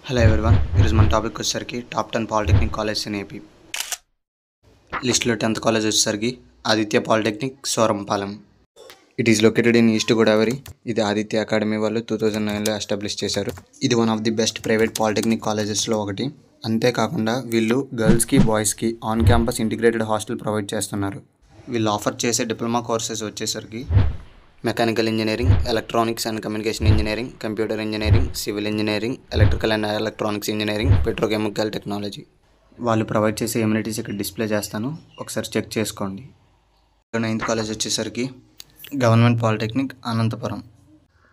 Hello everyone, ఈరోజు మన topic వచ్చేసరికి top 10 polytechnic college in AP. లిస్ట్లో 10th కాలేజ్ వచ్చేసరికి Aditya polytechnic Sorampalem. It is located in East Godavari. ఇది ఆదిత్య అకాడమీ వాళ్ళు 2009లో ఎస్టాబ్లిష్ చేశారు. ఇది one of the best private polytechnic కాలేజెస్లో ఒకటి. అంతేకాకుండా వీళ్ళు గర్ల్స్కి బాయ్స్కి on campus integrated hostel provide చేస్తున్నారు. వీళ్ళు ఆఫర్ చేసే డిప్లొమా కోర్సెస్ వచ్చేసరికి mechanical engineering, electronics and communication engineering, computer engineering, civil engineering, electrical and electronics engineering, petrochemical technology. వాళ్ళు ప్రొవైడ్ చేసే ఎమ్యూనిటీస్ ఇక్కడ డిస్ప్లే చేస్తాను, ఒకసారి చెక్ చేసుకోండి. 9th కాలేజ్ వచ్చేసరికి గవర్నమెంట్ పాలిటెక్నిక్ అనంతపురం.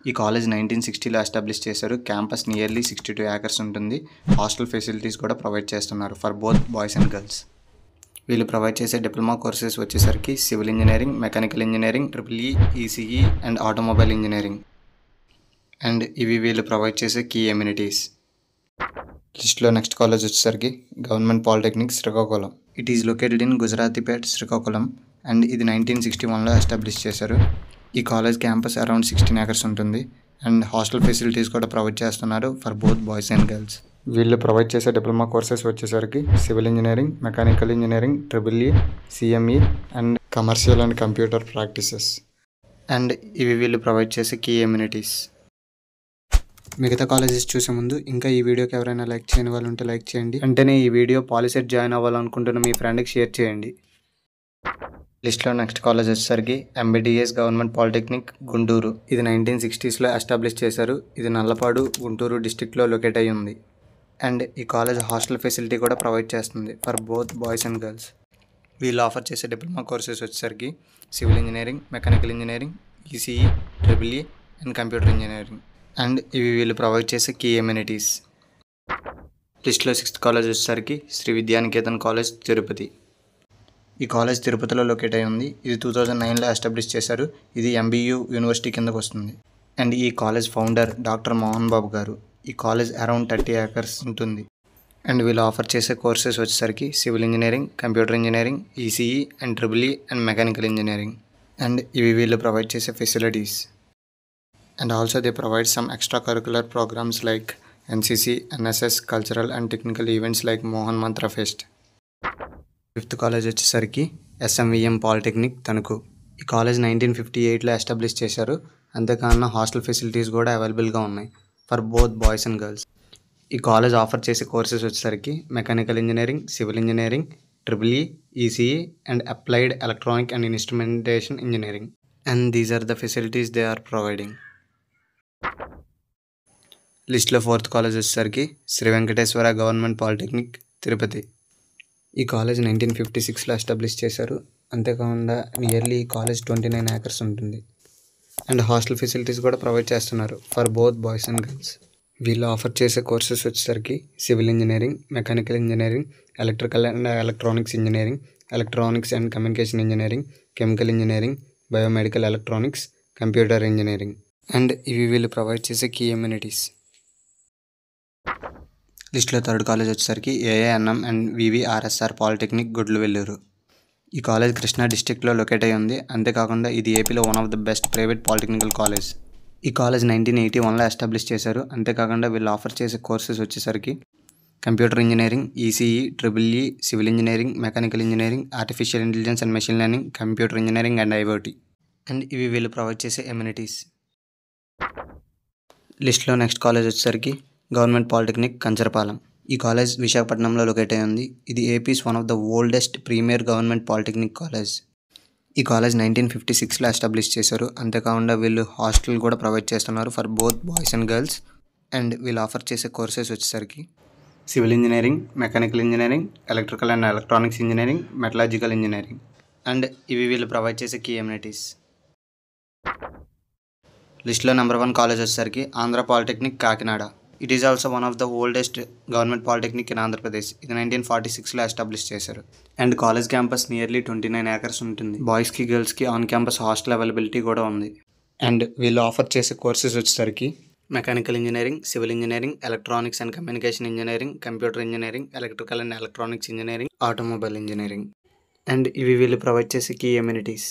ఈ కాలేజ్ 1960లో ఎస్టాబ్లిష్ చేశారు. క్యాంపస్ నియర్లీ 62 acres ఉంటుంది. హాస్టల్ ఫెసిలిటీస్ కూడా ప్రొవైడ్ చేస్తున్నారు for both boys and girls. వీళ్ళు ప్రొవైడ్ చేసే డిప్లొమా కోర్సెస్ వచ్చేసరికి civil engineering, mechanical engineering, EEE, ECE and automobile engineering. And ఇవి వీళ్ళు ప్రొవైడ్ చేసే కీ ఎమ్యూనిటీస్. లిస్ట్లో నెక్స్ట్ కాలేజ్ వచ్చేసరికి government polytechnic Srikakulam. It is located in Gujaratipet, Srikakulam. And ఇది 1961లో ఎస్టాబ్లిష్ చేశారు. ఈ కాలేజ్ క్యాంపస్ అరౌండ్ 16 acres ఉంటుంది. అండ్ హాస్టల్ ఫెసిలిటీస్ కూడా ప్రొవైడ్ చేస్తున్నారు for both boys and girls. వీళ్ళు ప్రొవైడ్ చేసే డిప్లొమా కోర్సెస్ వచ్చేసరికి civil engineering, mechanical engineering, EEE, CME and commercial and computer practices. And ఇవి వీళ్ళు ప్రొవైడ్ చేసే కీ ఎమ్యూనిటీస్. మిగతా కాలేజెస్ చూసే ముందు ఇంకా ఈ వీడియోకి ఎవరైనా లైక్ చేయని వాళ్ళు ఉంటే లైక్ చేయండి. వెంటనే ఈ వీడియో పాలిసెట్ జాయిన్ అవ్వాలనుకుంటున్న మీ ఫ్రెండ్కి షేర్ చేయండి. లిస్ట్లో నెక్స్ట్ కాలేజ్ వచ్చేసరికి MBDS గవర్నమెంట్ పాలిటెక్నిక్ గుంటూరు. ఇది 1960sలో ఎస్టాబ్లిష్ చేశారు. ఇది నల్లపాడు, గుంటూరు డిస్టిక్లో లొకేట్ అయ్యి ఉంది. అండ్ ఈ కాలేజ్ హాస్టల్ ఫెసిలిటీ కూడా ప్రొవైడ్ చేస్తుంది for both boys and girls. వీళ్ళు ఆఫర్ చేసే డిప్లొమా కోర్సెస్ వచ్చేసరికి civil engineering, mechanical engineering, ECE, EEE and computer engineering. And ఇవి వీళ్ళు ప్రొవైడ్ చేసే కీ ఎమ్యూనిటీస్. లిస్ట్లో 6th కాలేజ్ వచ్చేసరికి శ్రీ విద్యానికేతన్ కాలేజ్, తిరుపతి. ఈ కాలేజ్ తిరుపతిలో లొకేట్ అయి ఉంది. ఇది 2009లో ఎస్టాబ్లిష్ చేశారు. ఇది MBU యూనివర్సిటీ కిందకు వస్తుంది. అండ్ ఈ college founder doctor Mohan Babu గారు. ఈ కాలేజ్ అరౌండ్ 30 acres ఉంటుంది. అండ్ వీళ్ళు ఆఫర్ చేసే కోర్సెస్ వచ్చేసరికి civil engineering, computer engineering, ECE and EEE and mechanical engineering. And ఇవి వీళ్ళు ప్రొవైడ్ చేసే facilities. And also they provide some extra curricular programmes like NCC, NSS, cultural and technical events like Mohan Mantra fest. 5th college వచ్చేసరికి SMVM polytechnic Tanuku. ఈ college 1958లో establish చేశారు. అంతేకాకుండా hostel facilities కూడా అవైలబుల్గా ఉన్నాయి for both boys and girls. ఈ college offer చేసే courses వచ్చేసరికి mechanical engineering, civil engineering, EEE, ECE and applied electronic and instrumentation engineering. And these are the facilities they are providing. లిస్ట్లో 4th college వచ్చేసరికి Shri Venkateswara government polytechnic, Tirupati. ఈ college 1956లో establish చేశారు. అంతేకాకుండా nearly ఈ కాలేజ్ 29 acres ఉంటుంది. అండ్ హాస్టల్ ఫెసిలిటీస్ కూడా provide చేస్తున్నారు for both boys and girls. వీళ్ళు ఆఫర్ చేసే కోర్సెస్ వచ్చేసరికి civil engineering, mechanical engineering, electrical and electronics engineering, electronics and communication engineering, chemical engineering, biomedical electronics, computer engineering. And ఇవి వీళ్ళు provide చేసే key amenities. లిస్ట్లో 3rd college వచ్చేసరికి AANM and VVRSR polytechnic, గుడ్లవెల్లూరు. ఈ college Krishna డిస్టిక్లో locate అయి ఉంది. అంతేకాకుండా ఇది ఏపీలో one of the best private polytechnical college. ఈ కాలేజ్ 1981లో ఎస్టాబ్లిష్ చేశారు. అంతేకాకుండా వీళ్ళు ఆఫర్ చేసే కోర్సెస్ వచ్చేసరికి computer engineering, ECE, EEE, civil engineering, mechanical engineering, artificial intelligence and machine learning, computer engineering and IoT. And ఇవి వీళ్ళు ప్రొవైడ్ చేసే ఎమ్యూనిటీస్. లిస్ట్లో నెక్స్ట్ కాలేజ్ వచ్చేసరికి గవర్నమెంట్ పాలిటెక్నిక్ కంచరపాలెం. ఈ కాలేజ్ విశాఖపట్నంలో లొకేట్ అయి ఉంది. ఇది AP's one of the oldest premier government polytechnic college. ఈ కాలేజ్ 1956లో ఎస్టాబ్లిష్ చేశారు. అంతేకాకుండా వీళ్ళు హాస్టల్ కూడా ప్రొవైడ్ చేస్తున్నారు for both boys and girls. And వీళ్ళు ఆఫర్ చేసే కోర్సెస్ వచ్చేసరికి civil engineering, mechanical engineering, electrical and electronics engineering, మెటలాజికల్ engineering. And ఇవి వీళ్ళు ప్రొవైడ్ చేసే కీ ఎమ్యూనిటీస్. లిస్ట్లో నెంబర్ 1 కాలేజ్ వచ్చేసరికి Andhra polytechnic, Kakinada. It is also one of the oldest government polytechnic in Andhra Pradesh. ఇది 1946లో establish చేశారు. And college campus nearly 29 acres ఉంటుంది. బాయ్స్కి, గర్ల్స్కి ఆన్ క్యాంపస్ హాస్టల్ అవైలబిలిటీ కూడా ఉంది. అండ్ వీళ్ళు ఆఫర్ చేసే కోర్సెస్ వచ్చేసరికి mechanical engineering, civil engineering, electronics and communication engineering, computer engineering, electrical and electronics engineering, automobile engineering. And ఇవి వీళ్ళు ప్రొవైడ్ చేసే కీ ఎమ్యూనిటీస్.